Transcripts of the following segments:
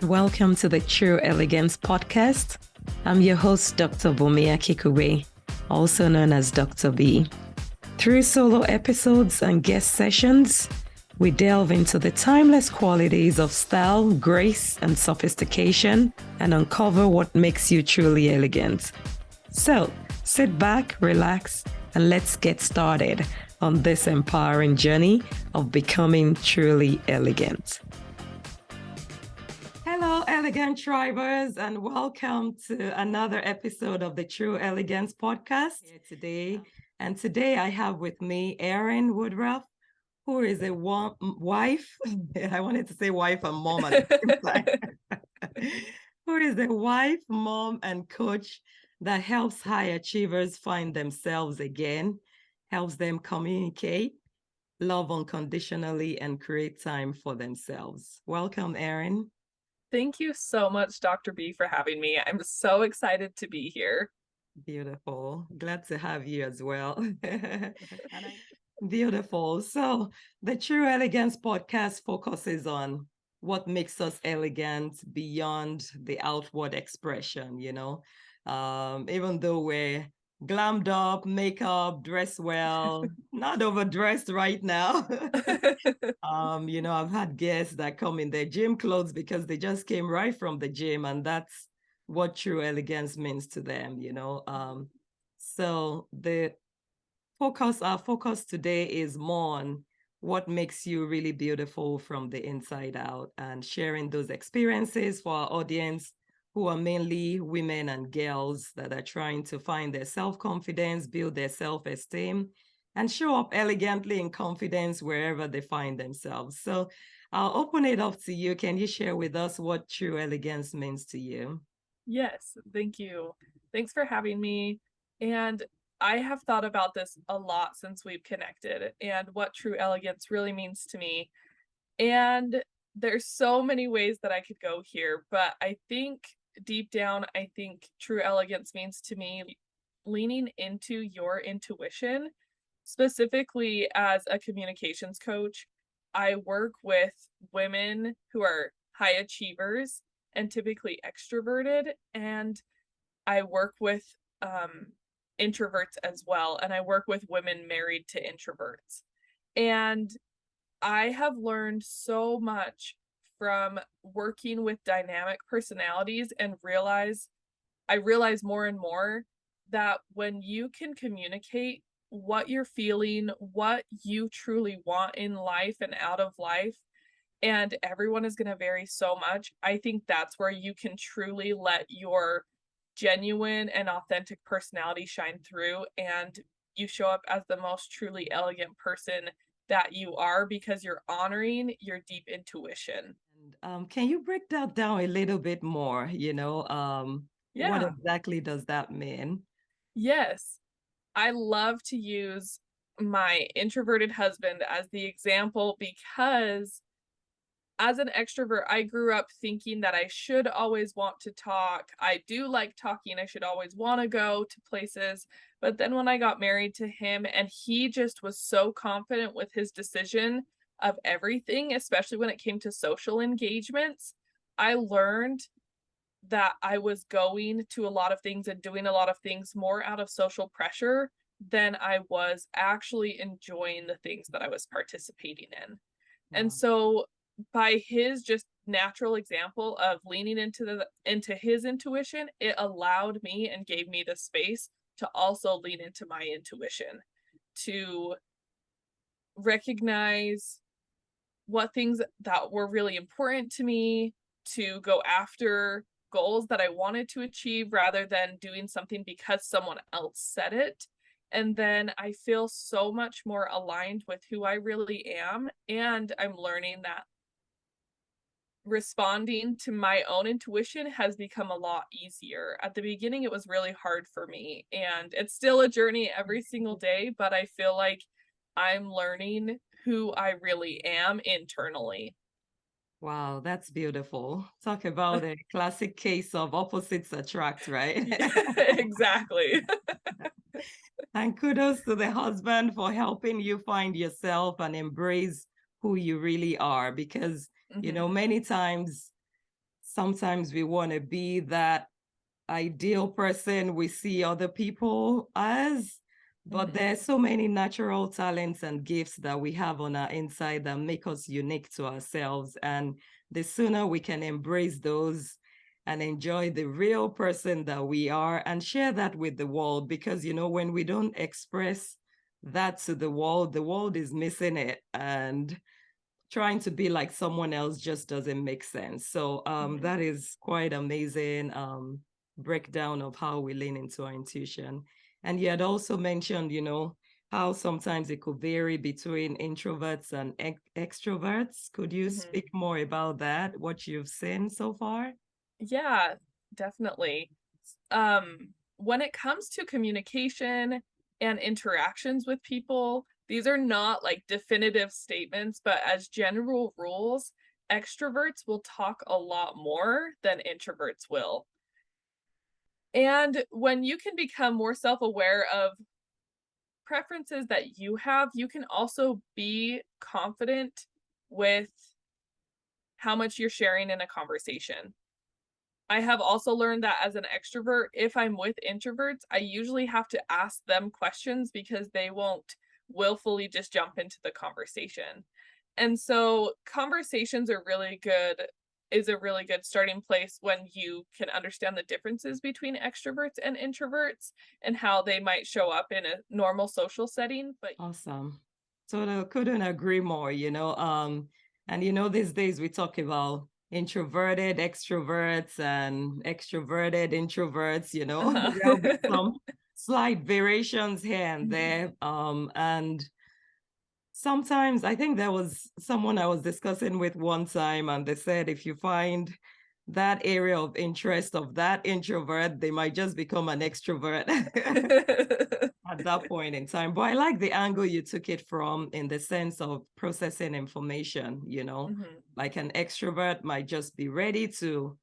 Welcome to the True Elegance podcast. I'm your host, Dr. Bumia Kikube, also known as Dr.B. Through solo episodes and guest sessions, we delve into the timeless qualities of style, grace, and sophistication and uncover what makes you truly elegant. So, sit back, relax, and let's get started on this empowering journey of becoming truly elegant. Hello, elegant tribers, and welcome to another episode of the True Elegance podcast here today. And today I have with me Erin Woodruff, who is a wife. I wanted to say wife and mom at the same time. Who is a wife, mom, and coach that helps high achievers find themselves again, helps them communicate, love unconditionally, and create time for themselves. Welcome, Erin. Thank you so much, Dr. B, for having me. I'm so excited to be here. Beautiful. Glad to have you as well. Beautiful. So the True Elegance podcast focuses on what makes us elegant beyond the outward expression, even though we're glammed up, makeup, dress well, not overdressed right now. I've had guests that come in their gym clothes because they just came right from the gym, and that's what true elegance means to them, So our focus today is more on what makes you really beautiful from the inside out, and sharing those experiences for our audience, who are mainly women and girls that are trying to find their self-confidence, build their self-esteem, and show up elegantly in confidence wherever they find themselves. So I'll open it up to you. Can you share with us what true elegance means to you? Yes, thank you. Thanks for having me. And I have thought about this a lot since we've connected and what true elegance really means to me. And there's so many ways that I could go here, but I think deep down, I think true elegance means to me leaning into your intuition. Specifically, as a communications coach, I work with women who are high achievers and typically extroverted, and I work with introverts as well, and I work with women married to introverts. And I have learned so much from working with dynamic personalities and I realize more and more that when you can communicate what you're feeling, what you truly want in life and out of life, and everyone is going to vary so much, I think that's where you can truly let your genuine and authentic personality shine through, and you show up as the most truly elegant person that you are because you're honoring your deep intuition. Can you break that down a little bit more? What Yeah. exactly does that mean? Yes. I love to use my introverted husband as the example because as an extrovert, I grew up thinking that I should always want to talk. I do like talking. I should always want to go to places. But then when I got married to him and he just was so confident with his decision of everything, especially when it came to social engagements, I learned that I was going to a lot of things and doing a lot of things more out of social pressure than I was actually enjoying the things that I was participating in. And Wow. so by his just natural example of leaning into his intuition, it allowed me and gave me the space to also lean into my intuition, to recognize what things that were really important to me, to go after goals that I wanted to achieve rather than doing something because someone else said it. And then I feel so much more aligned with who I really am. And I'm learning that responding to my own intuition has become a lot easier. At the beginning, it was really hard for me, and it's still a journey every single day, but I feel like I'm learning who I really am internally. Wow, that's beautiful. Talk about a classic case of opposites attract, right? Yeah, exactly. And kudos to the husband for helping you find yourself and embrace who you really are. Because, Mhm. many times sometimes we want to be that ideal person we see other people as, but there's so many natural talents and gifts that we have on our inside that make us unique to ourselves. And the sooner we can embrace those and enjoy the real person that we are and share that with the world, because, you know, when we don't express that to the world is missing it. And trying to be like someone else just doesn't make sense. So that is quite amazing breakdown of how we lean into our intuition. And you had also mentioned, you know, how sometimes it could vary between introverts and extroverts. Could you speak more about that, what you've seen so far? Yeah, definitely. When it comes to communication and interactions with people, these are not like definitive statements, but as general rules, extroverts will talk a lot more than introverts will. And when you can become more self-aware of preferences that you have, you can also be confident with how much you're sharing in a conversation. I have also learned that as an extrovert, if I'm with introverts, I usually have to ask them questions because they won't willfully just jump into the conversation. And so conversations are really good is a really good starting place when you can understand the differences between extroverts and introverts and how they might show up in a normal social setting. But Awesome. Totally couldn't agree more, you know. And you know, these days we talk about introverted extroverts and extroverted introverts, you know. There'll be some slight variations here and there. And sometimes I think there was someone I was discussing with one time, and they said if you find that area of interest of that introvert, they might just become an extrovert at that point in time. But I like the angle you took it from in the sense of processing information, you know, like an extrovert might just be ready to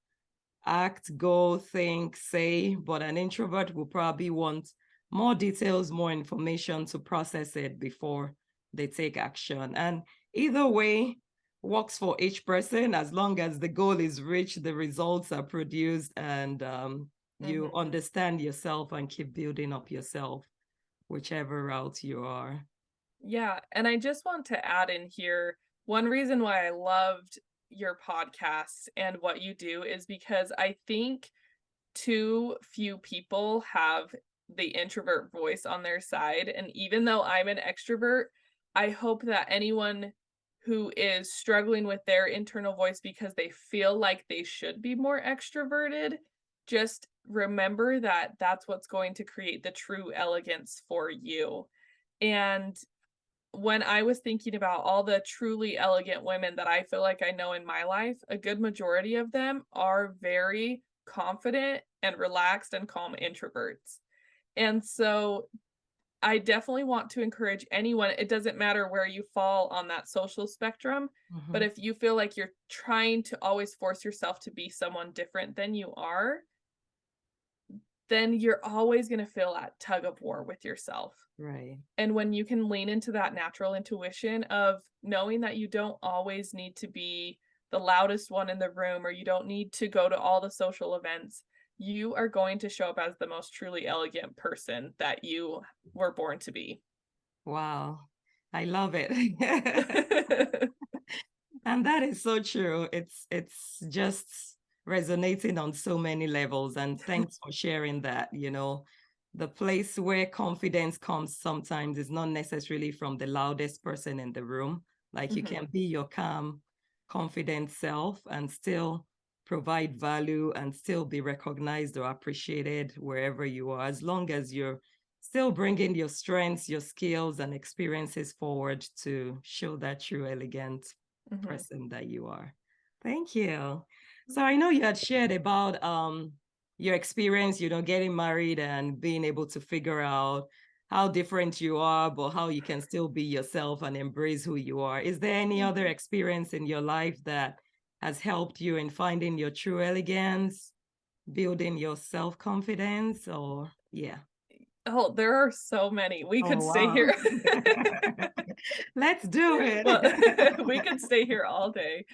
act, go, think, say, but an introvert will probably want more details, more information to process it before they take action. And either way works for each person as long as the goal is reached, the results are produced, and you understand yourself and keep building up yourself, whichever route you are. Yeah, and I just want to add in here, one reason why I loved your podcast and what you do is because I think too few people have the introvert voice on their side. And even though I'm an extrovert, I hope that anyone who is struggling with their internal voice because they feel like they should be more extroverted, just remember that that's what's going to create the true elegance for you. And when I was thinking about all the truly elegant women that I feel like I know in my life, a good majority of them are very confident and relaxed and calm introverts. And so I definitely want to encourage anyone, it doesn't matter where you fall on that social spectrum, but if you feel like you're trying to always force yourself to be someone different than you are, then you're always going to feel at tug of war with yourself. Right. And when you can lean into that natural intuition of knowing that you don't always need to be the loudest one in the room or you don't need to go to all the social events, you are going to show up as the most truly elegant person that you were born to be. Wow. I love it. And that is so true. It's just resonating on so many levels. And thanks for sharing that. You know, the place where confidence comes sometimes is not necessarily from the loudest person in the room. Like you can be your calm, confident self and still provide value and still be recognized or appreciated wherever you are, as long as you're still bringing your strengths, your skills, and experiences forward to show that true elegant person that you are. Thank you. So I know you had shared about your experience, you know, getting married and being able to figure out how different you are, but how you can still be yourself and embrace who you are. Is there any other experience in your life that has helped you in finding your true elegance, building your self-confidence, or yeah? Oh, there are so many. We could Oh, stay wow. here. Let's do it. Well, we could stay here all day.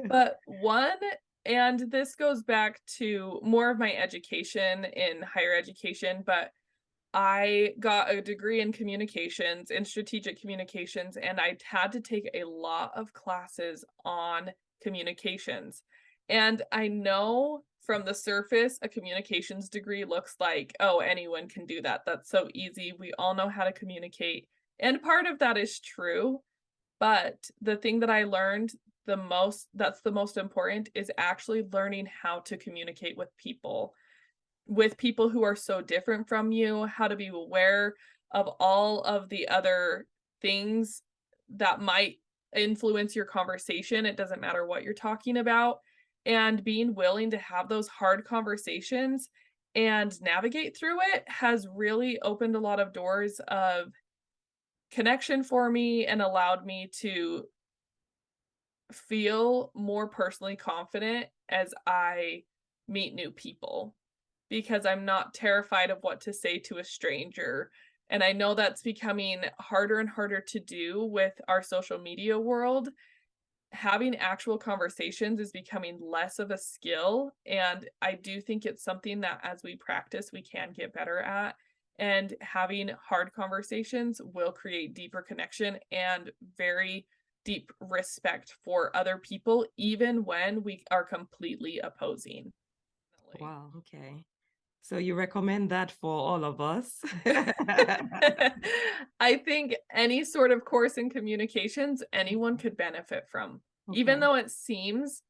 But one And this goes back to more of my education in higher education, but I got a degree in communications, in strategic communications, and I had to take a lot of classes on communications. And I know from the surface, a communications degree looks like, oh, anyone can do that. That's so easy. We all know how to communicate. And part of that is true. But the thing that I learned the most, that's the most important, is actually learning how to communicate with people who are so different from you, how to be aware of all of the other things that might influence your conversation. It doesn't matter what you're talking about. And being willing to have those hard conversations and navigate through it has really opened a lot of doors of connection for me and allowed me to feel more personally confident as I meet new people because I'm not terrified of what to say to a stranger. And I know that's becoming harder and harder to do with our social media world. Having actual conversations is becoming less of a skill. And I do think it's something that as we practice, we can get better at. And having hard conversations will create deeper connection and very deep respect for other people, even when we are completely opposing. Wow, okay. So you recommend that for all of us? I think any sort of course in communications, anyone could benefit from, even Okay, though it seems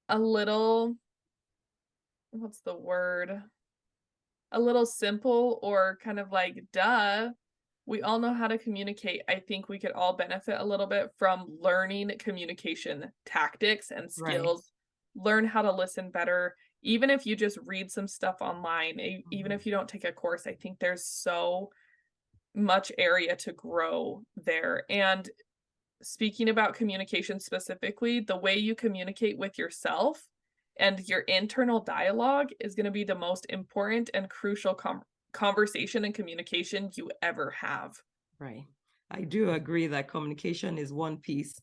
a little, what's the word? A little simple or kind of like, duh. We all know how to communicate. I think we could all benefit a little bit from learning communication tactics and right. skills, learn how to listen better. Even if you just read some stuff online, even Mhm. if you don't take a course, I think there's so much area to grow there. And speaking about communication specifically, the way you communicate with yourself and your internal dialogue is going to be the most important and crucial conversation and communication you ever have. Right. I do agree that communication is one piece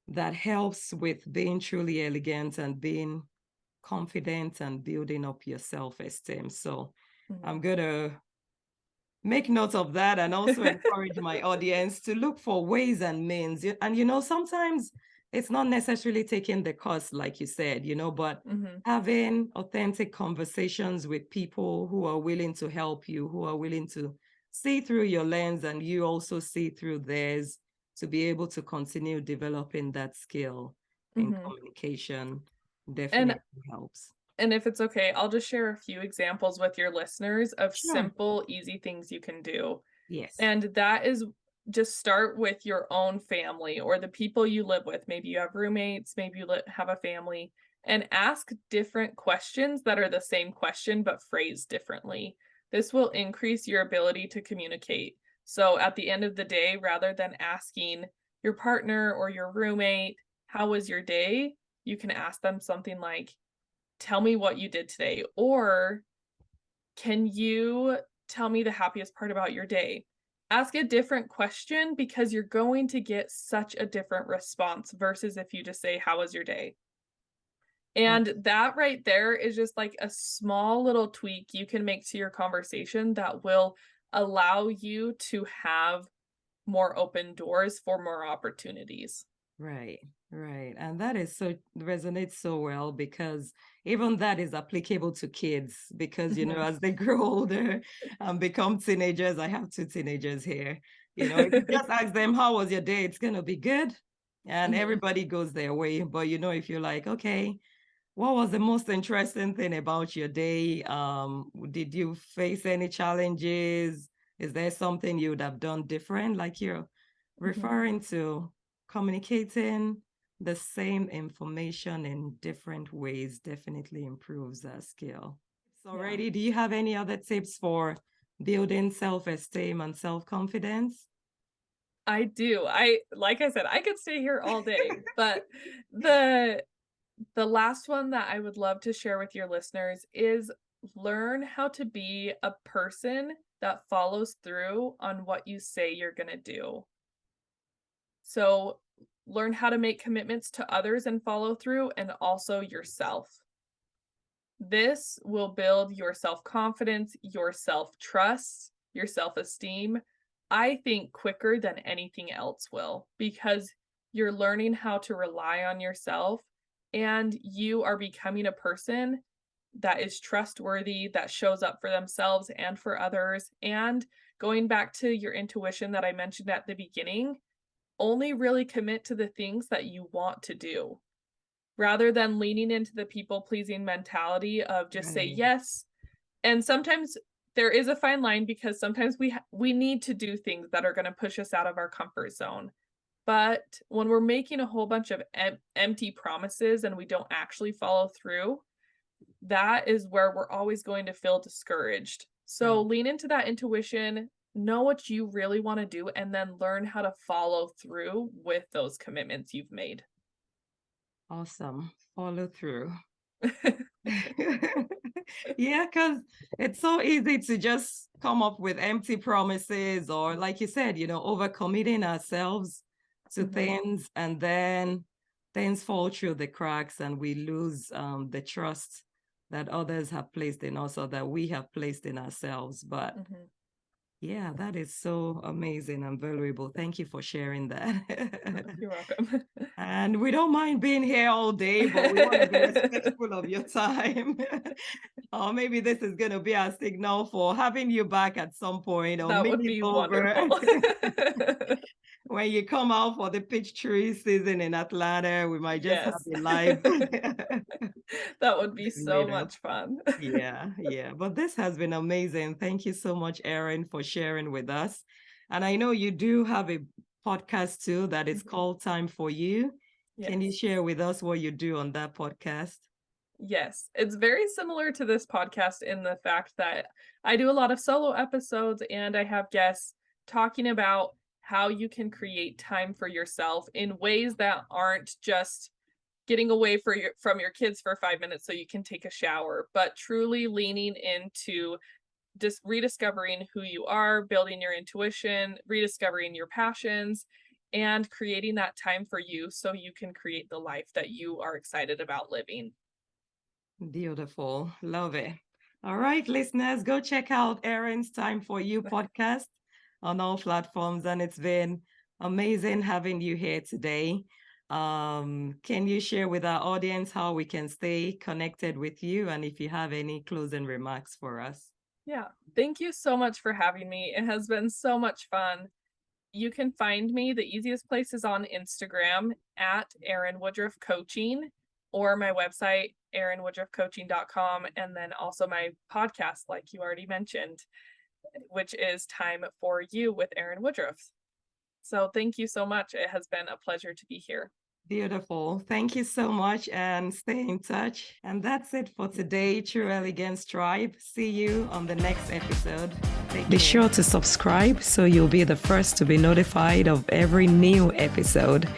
that helps with being truly elegant and being confident and building up your self-esteem. So I'm Mhm. going to make note of that and also encourage my audience to look for ways and means. And, sometimes it's not necessarily taking the course, like you said, but Mhm. having authentic conversations with people who are willing to help you, who are willing to see through your lens and you also see through theirs to be able to continue developing that skill in Mhm. communication And definitely helps. and if it's okay, I'll just share a few examples with your listeners of Sure. simple, easy things you can do. Yes. And that is just start with your own family or the people you live with. Maybe you have roommates, maybe you have a family, and ask different questions that are the same question but phrased differently. This will increase your ability to communicate. So at the end of the day, rather than asking your partner or your roommate, how was your day? You can ask them something like, tell me what you did today, or can you tell me the happiest part about your day? Ask a different question because you're going to get such a different response versus if you just say, how was your day? And that right there is just like a small little tweak you can make to your conversation that will allow you to have more open doors for more opportunities. Right, right. And that is so resonates so well because even that is applicable to kids because, Mhm. as they grow older and become teenagers, I have two teenagers here. If you just ask them, how was your day? It's going to be good. And Mhm. everybody goes their way. But, if you're like, okay, what was the most interesting thing about your day? Did you face any challenges? Is there something you would have done different? Like you're Mhm. referring to communicating the same information in different ways definitely improves that skill. So, Yeah. already, do you have any other tips for building self-esteem and self-confidence? I do. Like I said, I could stay here all day, but the the last one that I would love to share with your listeners is learn how to be a person that follows through on what you say you're going to do. So learn how to make commitments to others and follow through, and also yourself. This will build your self-confidence, your self-trust, your self-esteem, I think quicker than anything else will, because you're learning how to rely on yourself and you are becoming a person that is trustworthy, that shows up for themselves and for others. And going back to your intuition that I mentioned at the beginning, only really commit to the things that you want to do rather than leaning into the people-pleasing mentality of just say Right. yes. And sometimes there is a fine line because sometimes we need to do things that are gonna push us out of our comfort zone. But when we're making a whole bunch of empty promises and we don't actually follow through, that is where we're always going to feel discouraged. So Right. lean into that intuition, know what you really wanna do, and then learn how to follow through with those commitments you've made. Awesome. Follow through. Yeah, because it's so easy to just come up with empty promises or, like you said, overcommitting ourselves to Mhm. things, and then things fall through the cracks and we lose the trust that others have placed in us or that we have placed in ourselves. But Mhm. yeah, that is so amazing and valuable. Thank you for sharing that. You're welcome. And we don't mind being here all day, but we want to be respectful of your time. Or maybe this is going to be our signal for having you back at some point or That would meeting be over. wonderful. When you come out for the peach tree season in Atlanta, we might just have Yes. a live That would be so meetup. much fun. Yeah, yeah. But this has been amazing. Thank you so much, Erin, for sharing with us. And I know you do have a podcast too that is Mhm. called Time for You. Can you Yes. share with us what you do on that podcast? Yes. It's very similar to this podcast in the fact that I do a lot of solo episodes and I have guests talking about how you can create time for yourself in ways that aren't just getting away from your kids for 5 minutes so you can take a shower, but truly leaning into just rediscovering who you are, building your intuition, rediscovering your passions, and creating that time for you so you can create the life that you are excited about living. Beautiful. Love it. All right, listeners, go check out Erin's Time for You podcast on all platforms. And it's been amazing having you here today. Can you share with our audience how we can stay connected with you and if you have any closing remarks for us? Yeah. Thank you so much for having me. It has been so much fun. You can find me. The easiest place is on Instagram at Erin Woodruff Coaching or my website, erinwoodruffcoaching.com, and then also my podcast, like you already mentioned, which is Time for You with Erin Woodruff. So thank you so much. It has been a pleasure to be here. Beautiful. Thank you so much and stay in touch. And that's it for today, True Elegance Tribe. See you on the next episode. Be sure to subscribe so you'll be the first to be notified of every new episode.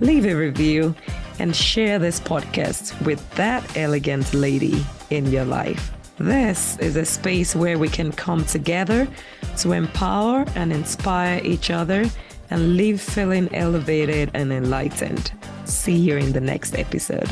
Leave a review and share this podcast with that elegant lady in your life. This is a space where we can come together to empower and inspire each other and live feeling elevated and enlightened. See you in the next episode.